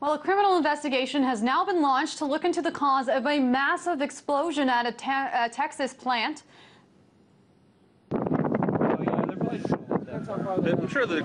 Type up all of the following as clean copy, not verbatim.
Well, a criminal investigation has now been launched to look into the cause of a massive explosion at a Texas plant. I'm sure that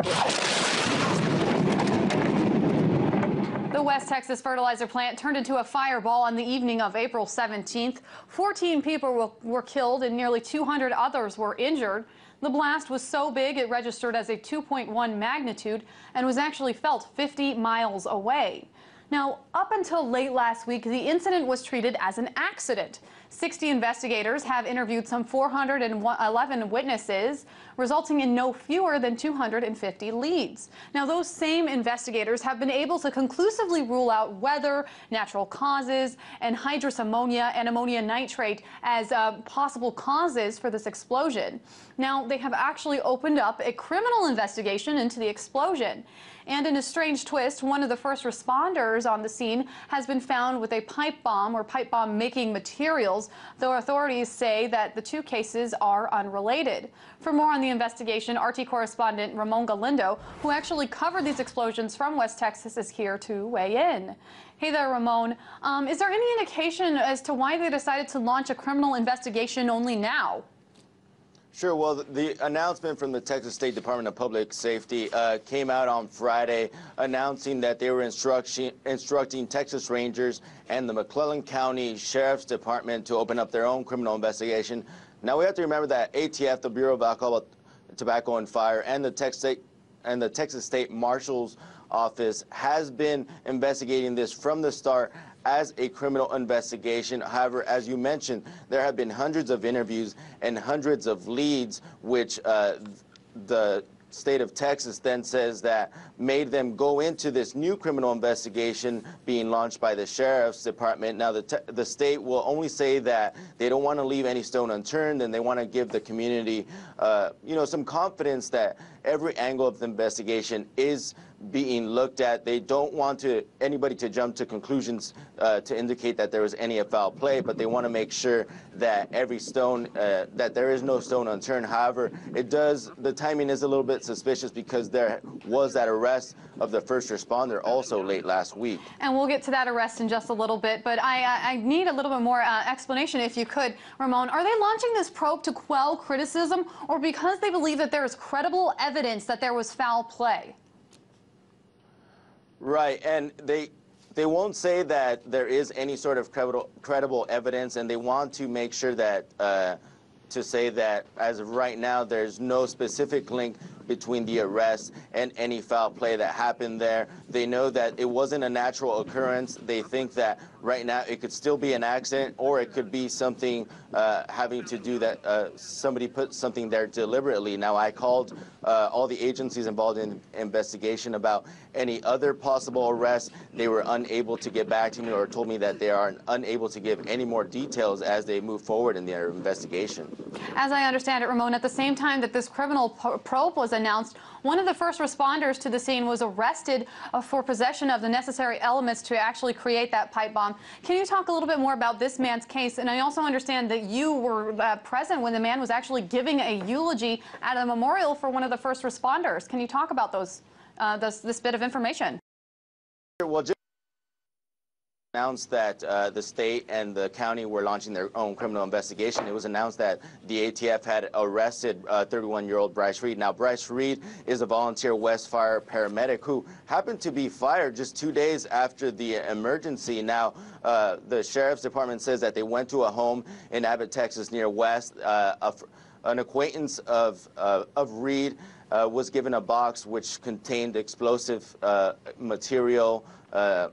The West Texas fertilizer plant turned into a fireball on the evening of April 17th. 14 people were killed and nearly 200 others were injured. The blast was so big it registered as a 2.1 magnitude and was actually felt 50 miles away. Now, up until late last week, the incident was treated as an accident. 60 investigators have interviewed some 411 witnesses, resulting in no fewer than 250 leads. Now, those same investigators have been able to conclusively rule out weather, natural causes, and hydrous ammonia and ammonia nitrate as possible causes for this explosion. Now, they have actually opened up a criminal investigation into the explosion. And in a strange twist, one of the first responders on the scene has been found with a pipe bomb or pipe bomb making materials, though authorities say that the two cases are unrelated. For more on the investigation, RT correspondent Ramon Galindo, who actually covered these explosions from West Texas, is here to weigh in. Hey there, Ramon. Is there any indication as to why they decided to launch a criminal investigation only now? Sure. Well, the announcement from the Texas State Department of Public Safety came out on Friday, announcing that they were instructing Texas Rangers and the McClellan County Sheriff's Department to open up their own criminal investigation. Now, we have to remember that ATF, the Bureau of Alcohol, Tobacco, and Fire, and the Texas State Marshal's Office has been investigating this from the start as a criminal investigation. However, as you mentioned, there have been hundreds of interviews and hundreds of leads, which the state of Texas then says that made them go into this new criminal investigation being launched by the Sheriff's Department. Now, the state will only say that they don't want to leave any stone unturned, and they want to give the community, some confidence that every angle of the investigation is being looked at. They don't want anybody to jump to conclusions to indicate that there was any foul play, but they want to make sure that every stone, that there is no stone unturned. However, the timing is a little bit suspicious because there was that arrest of the first responder also late last week. And we'll get to that arrest in just a little bit, but I need a little bit more explanation, if you could, Ramon. Are they launching this probe to quell criticism, or because they believe that there is credible evidence that there was foul play? Right, and they won't say that there is any sort of credible evidence, and they want to make sure that to say that as of right now, there's no specific link between the arrest and any foul play that happened there. They know that it wasn't a natural occurrence. They think that right now it could still be an accident, or it could be something having to do that somebody put something there deliberately. Now, I called all the agencies involved in the investigation about any other possible arrests. They were unable to get back to me or told me that they are unable to give any more details as they move forward in their investigation. As I understand it, Ramon, at the same time that this criminal probe was announced, one of the first responders to the scene was arrested for possession of the necessary elements to actually create that pipe bomb. Can you talk a little bit more about this man's case? And I also understand that you were present when the man was actually giving a eulogy at a memorial for one of the first responders. Can you talk about this bit of information? Well, announced that the state and the county were launching their own criminal investigation. It was announced that the ATF had arrested 31-year-old Bryce Reed. Now, Bryce Reed is a volunteer West Fire paramedic who happened to be fired just 2 days after the emergency. Now, the Sheriff's Department says that they went to a home in Abbott, Texas, near West. An acquaintance of Reed was given a box which contained explosive material.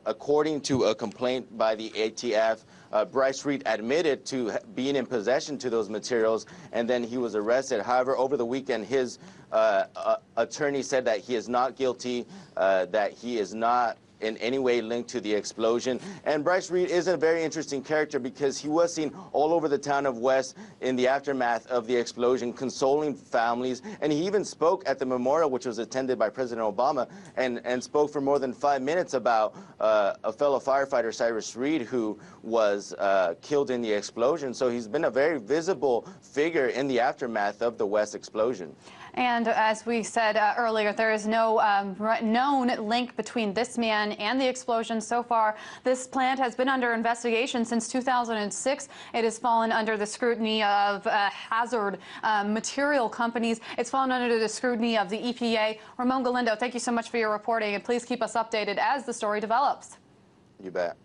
According to a complaint by the ATF, Bryce Reed admitted to being in possession to those materials, and then he was arrested. However, over the weekend, his attorney said that he is not guilty, that he is not in any way linked to the explosion. And Bryce Reed is a very interesting character because he was seen all over the town of West in the aftermath of the explosion, consoling families. And he even spoke at the memorial, which was attended by President Obama, and spoke for more than 5 minutes about a fellow firefighter, Cyrus Reed, who was killed in the explosion. So he's been a very visible figure in the aftermath of the West explosion. And as we said earlier, there is no known link between this man and the explosion so far. This plant has been under investigation since 2006. It has fallen under the scrutiny of hazard material companies. It's fallen under the scrutiny of the EPA. Ramon Galindo, thank you so much for your reporting, and please keep us updated as the story develops. You bet.